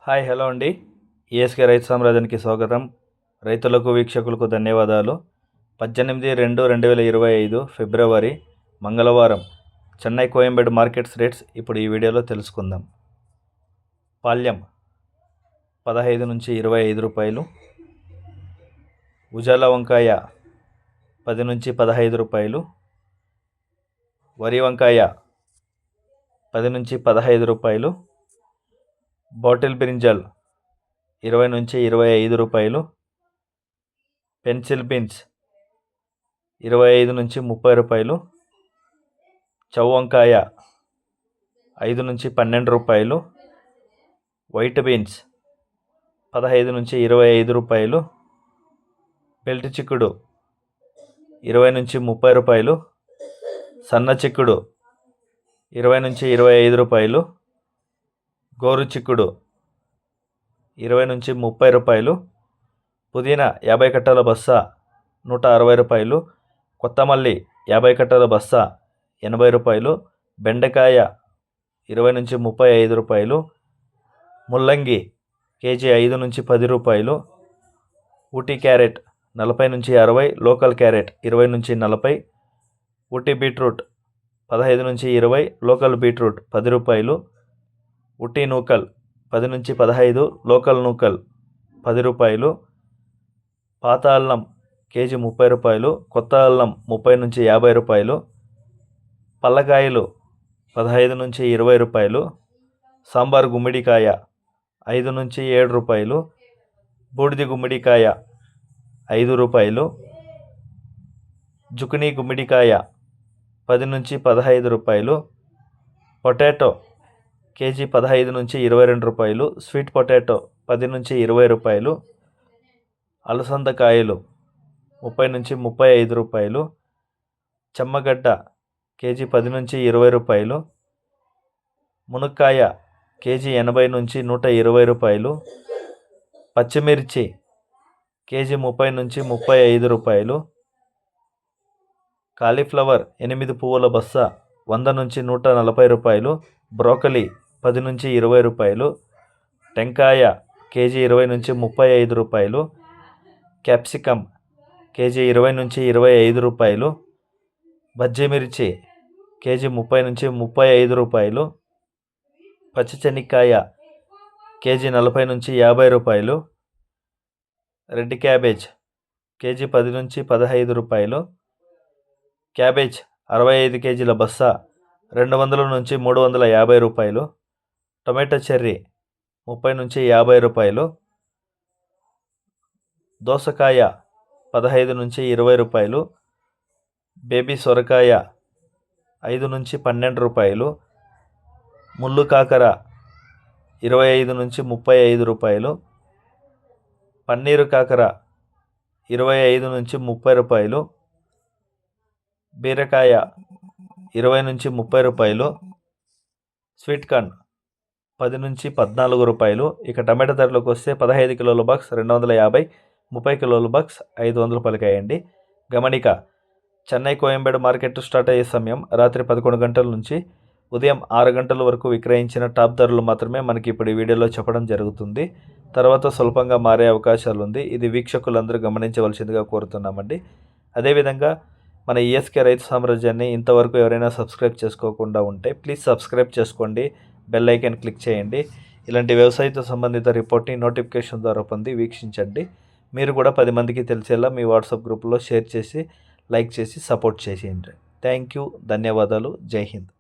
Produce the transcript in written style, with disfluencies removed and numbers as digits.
Hi hello అండి. ESK రైతు సామ్రాజ్యానికి స్వాగతం. రైతులకు వీక్షకులకు ధన్యవాదాలు. 18/2/2025 ఫిబ్రవరి మంగళవారం చెన్నై కోయంబేడు మార్కెట్స్ రేట్స్ ఇప్పుడు ఈ వీడియోలో తెలుసుకుందాం. పాల్యం 15 నుంచి 25 రూపాయలు, ఉజాల వంకాయ 10 నుంచి 15 రూపాయలు, వరి వంకాయ 10 నుంచి 15 రూపాయలు, బాటిల్ బ్రింజాల్ 20 నుంచి 25 రూపాయలు, పెన్సిల్ బీన్స్ 25 నుంచి 30 రూపాయలు, చౌ వంకాయ 5 నుంచి 12 రూపాయలు, వైట్ బీన్స్ 15 నుంచి 25 రూపాయలు, బెల్ట్ చిక్కుడు 20 నుంచి 30 రూపాయలు, సన్న చిక్కుడు 20 నుంచి 25 రూపాయలు, గోరు చిక్కుడు 20 నుంచి 30 రూపాయలు, పుదీనా 50 కట్టల బస్తా 160 రూపాయలు, కొత్తమల్లి 50 కట్టల బస్తా 80 రూపాయలు, బెండకాయ 20 నుంచి 35 రూపాయలు, ముల్లంగి కేజీ 5 నుంచి 10 రూపాయలు, ఊటీ క్యారెట్ 40 నుంచి 60, లోకల్ క్యారెట్ 20 నుంచి 40, ఊటీ బీట్రూట్ 15 నుంచి 20, లోకల్ బీట్రూట్ 10 రూపాయలు, ఊటీ నూకల్ 10 నుంచి 15, లోకల్ నూకల్ 10 రూపాయలు, పాత అల్లం కేజీ 30 రూపాయలు, కొత్త అల్లం 30 నుంచి 50 రూపాయలు, పల్లకాయలు 15 నుంచి 20 రూపాయలు, సాంబార్ గుమ్మిడికాయ 5 నుంచి 7 రూపాయలు, బూడిది గుమ్మిడికాయ 5 రూపాయలు, జుకినీ గుమ్మిడికాయ 10 నుంచి 15 రూపాయలు, పొటాటో కేజీ 15 నుంచి 22 రూపాయలు, స్వీట్ పొటాటో 10 నుంచి 20 రూపాయలు, అలసందకాయలు 30 నుంచి 35 రూపాయలు, చెమ్మగడ్డ కేజీ 10 నుంచి 20 రూపాయలు, మునక్కాయ కేజీ 80 నుంచి 120 రూపాయలు, పచ్చిమిర్చి కేజీ 30 నుంచి 35 రూపాయలు, కాలీఫ్లవర్ 8 పువ్వుల బస్తా 100 నుంచి 140 రూపాయలు, బ్రోకలీ 10 నుంచి 20 రూపాయలు, టెంకాయ కేజీ 20 నుంచి 35 రూపాయలు, క్యాప్సికమ్ కేజీ 20 నుంచి 25 రూపాయలు, బజ్జీమిర్చి కేజీ 30 నుంచి 35 రూపాయలు, పచ్చిశనక్కాయ కేజీ 40 నుంచి 50 రూపాయలు, రెడ్ క్యాబేజ్ కేజీ 10 నుంచి 15 రూపాయలు, క్యాబేజ్ 65 కేజీల బస్తా 200 నుంచి 350 రూపాయలు, టొమాటో చెర్రీ 30 నుంచి 50 రూపాయలు, దోసకాయ 15 నుంచి 20 రూపాయలు, బేబీ సొరకాయ 5 నుంచి 12 రూపాయలు, ముళ్ళు కాకర 25 నుంచి 35 రూపాయలు, పన్నీరు కాకర 25 నుంచి 30 రూపాయలు, బీరకాయ 20 నుంచి 30 రూపాయలు, స్వీట్ కార్న్ 10 నుంచి 14 రూపాయలు. ఇక టమాటా ధరలోకి వస్తే 15 కిలోల బాక్స్ 250, 30 కిలోల బాక్స్ 500 రూపాయలకి అయ్యండి. గమనిక, చెన్నై కోయంబేడు మార్కెట్ స్టార్ట్ అయ్యే సమయం రాత్రి 11 గంటల నుంచి ఉదయం 6 గంటల వరకు విక్రయించిన టాప్ ధరలు మాత్రమే మనకి ఇప్పుడు ఈ వీడియోలో చెప్పడం జరుగుతుంది. తర్వాత స్వల్పంగా మారే అవకాశాలు ఉంది. ఇది వీక్షకులందరూ గమనించవలసిందిగా కోరుతున్నామండి. అదేవిధంగా మన ఈఎస్కే రైతు సామ్రాజ్యాన్ని ఇంతవరకు ఎవరైనా సబ్స్క్రైబ్ చేసుకోకుండా ఉంటే ప్లీజ్ సబ్స్క్రైబ్ చేసుకోండి, బెల్ ఐకాన్ క్లిక్ చేయండి. ఇలాంటి వ్యవసాయతో సంబంధిత రిపోర్ట్ని నోటిఫికేషన్ ద్వారా పొంది వీక్షించండి. మీరు కూడా 10 మందికి తెలిసేలా మీ వాట్సాప్ గ్రూప్లో షేర్ చేసి, లైక్ చేసి సపోర్ట్ చేసేయండి. థ్యాంక్ యూ, ధన్యవాదాలు, జై హింద్.